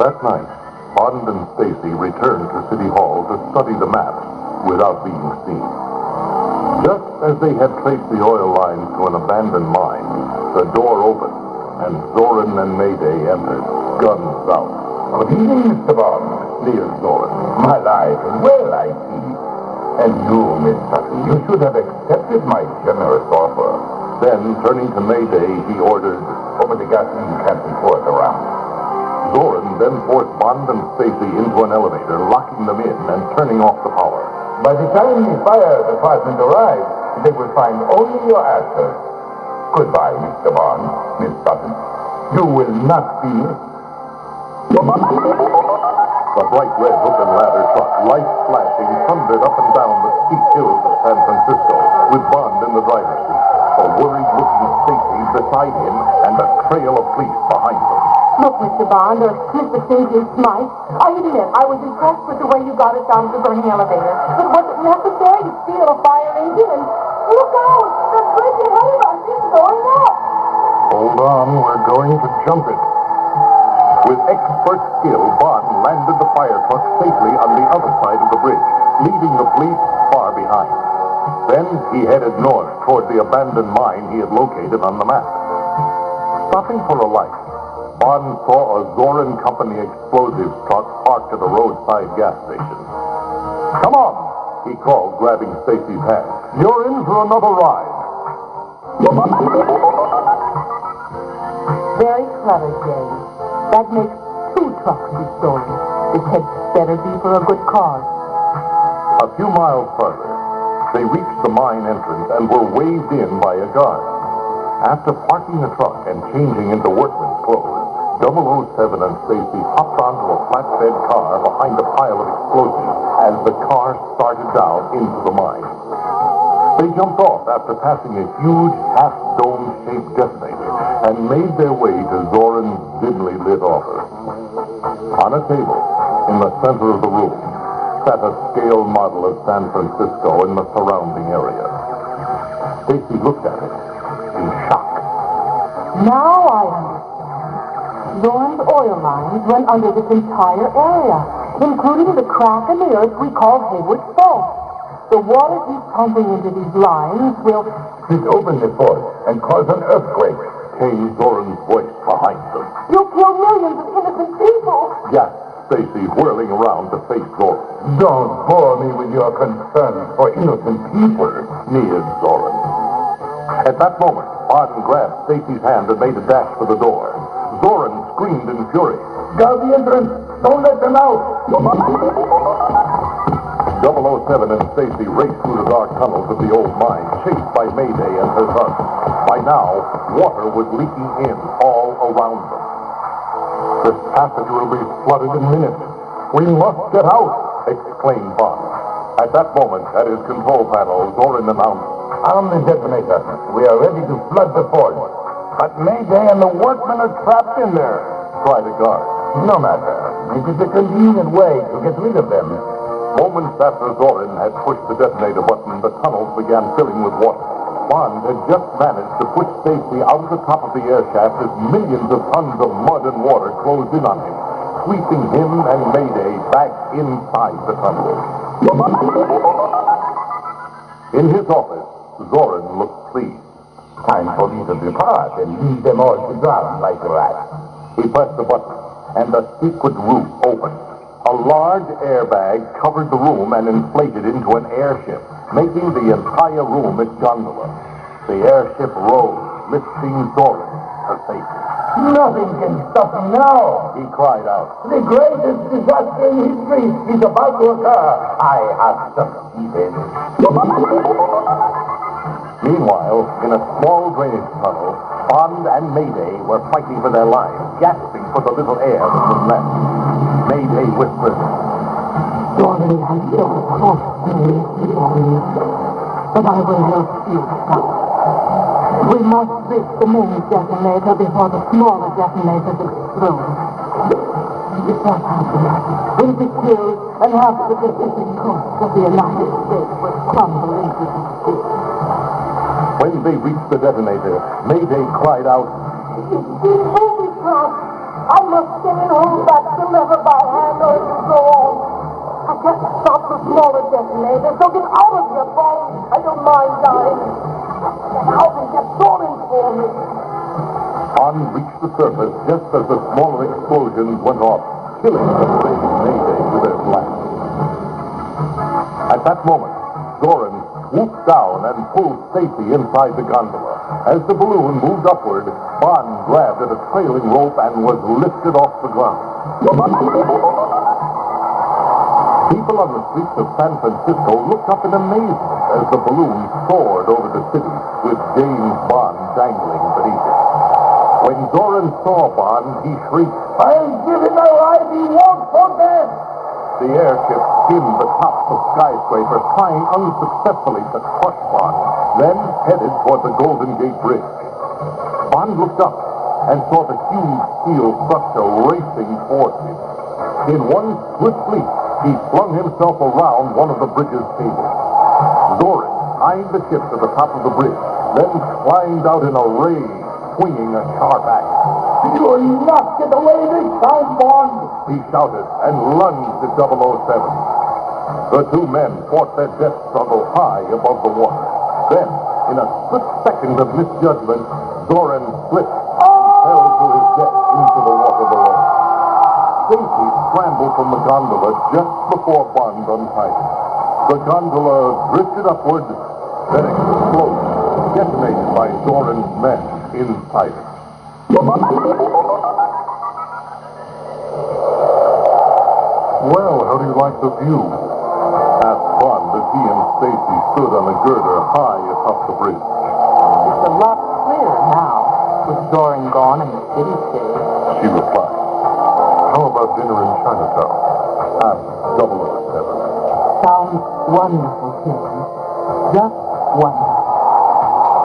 That night, Bond and Stacy returned to City Hall to study the map without being seen. Just as they had traced the oil lines to an abandoned mine, the door opened, and Zorin and Mayday entered, guns out. Good evening, Mr. Bond. Near Zorin. My life is well, I see. And you, Miss Sutton, you should have accepted my generous offer. Then, turning to Mayday, he ordered, Over the gasoline can be poured around. Zorin then forced Bond and Stacy into an elevator, locking them in and turning off the power. By the time the fire department arrives, they will find only your ashes. Goodbye, Mr. Bond, Miss Sutton. You will not be missed. The bright red hook and ladder truck, lights flashing, thundered up and down the steep hills of San Francisco, with Bond in the driver's seat, a worried-looking Stacy beside him, and a trail of police behind them. Look, Mr. Bond, or Mr. Cynthia Smythe, I admit I was impressed with the way you got us out of the burning elevator. But was it necessary to steal a fire engine? And look out! The bridge ahead of us is going up! Hold on, we're going to jump it. With expert skill, Bond landed the fire truck safely on the other side of the bridge, leaving the police far behind. Then he headed north toward the abandoned mine he had located on the map. Stopping for a light, Bond saw a Zorin Company explosives truck parked at a roadside gas station. Come on, he called, grabbing Stacy's hand. You're in for another ride. Very clever, Jay. That makes 2 trucks be stolen. This had better be for a good cause. A few miles further, they reached the mine entrance and were waved in by a guard. After parking the truck and changing into workman's clothes, 007 and Stacy hopped onto a flatbed car behind a pile of explosives as the car started down into the mine. They jumped off after passing a huge half-dome-shaped detonator and made their way to Zorin's dimly lit office. On a table, in the center of the room, sat a scale model of San Francisco and the surrounding area. Stacy looked at it in shock. Now I understand. Zorin's oil lines run under this entire area, including the crack in the earth we call Hayward's Fault. The water he's pumping into these lines will... It opened the port and caused an earthquake. Came Zorin's voice behind them. You'll kill millions of innocent people. Gasped Stacy, whirling around to face Zorin. Don't bore me with your concern for innocent people, Sneered Zorin. At that moment, Bond grabbed Stacy's hand and made a dash for the door. Zorin screamed in fury. Guard the entrance! Don't let them out! 007 and Stacy raced through the dark tunnels of the old mine, chased by Mayday and her son. By now, water was leaking in all around them. This passage will be flooded in minutes. We must get out, exclaimed Bond. At that moment, at his control panel, Zorin announced, Arm the detonator. We are ready to flood the port. But Mayday and the workmen are trapped in there, cried a guard. No matter. It is a convenient way to get rid of them. Moments after Zorin had pushed the detonator button, the tunnels began filling with water. Bond had just managed to push Stacy out of the top of the air shaft as millions of tons of mud and water closed in on him, sweeping him and Mayday back inside the tunnel. In his office, Zorin looked pleased. Time for me to depart and leave them all to drown like rats. He pressed the button, and the secret roof opened. A large airbag covered the room and inflated into an airship, making the entire room its gondola. The airship rose, lifting Zorin to safety. Nothing can stop me now. He cried out. The greatest disaster in history is about to occur. I have succeeded. Meanwhile, in a small drainage tunnel, Bond and Mayday were fighting for their lives, gasping for the little air that was left. Mayday whispered, Zorin has so close to me, but I will help you stop. We must reach the main detonator before the smaller detonators explode. If that happens, we'll be killed and half the Pacific coast of the United States will crumble into the sea. When they reached the detonator, Mayday cried out, It's the booby trap! I must stay and hold back the lever by hand or it will go on. I can't stop the smaller detonator, so get out of here, Bond. I don't mind dying. Get out and get Thorin for me. Bond reached the surface just as the smaller explosions went off, killing the brave Mayday with their blast. At that moment, Zorin swooped down and pulled Stacy inside the gondola. As the balloon moved upward, Bond grabbed at a trailing rope and was lifted off the ground. People on the streets of San Francisco looked up in amazement as the balloon soared over the city with James Bond dangling beneath it. When Zorin saw Bond, he shrieked, I'll give him a ride he won't forget! The airship skimmed the tops of skyscrapers, trying unsuccessfully to crush Bond, then headed toward the Golden Gate Bridge. Bond looked up and saw the huge steel structure racing towards him. In one swift leap, he flung himself around one of the bridge's cables. Zorin tied the ship to the top of the bridge, then climbed out in a rage, swinging a sharp axe. You'll not get away this time, Bond! He shouted and lunged at 007. The two men fought their death struggle high above the water. Then, in a split second of misjudgment, Zorin slipped and fell to his death into the water below. Stacy scrambled from the gondola just before Bond untied it. The gondola drifted upward, then exploded, detonated by Zorin's men inside it. Well, how do you like the view? Asked Bond as he and Stacy stood on a girder high atop the bridge. It's a lot clearer now, with Zorin gone and the city saved. She replied. How about dinner in Chinatown? Asked 007. Sounds wonderful, Tim. Just wonderful.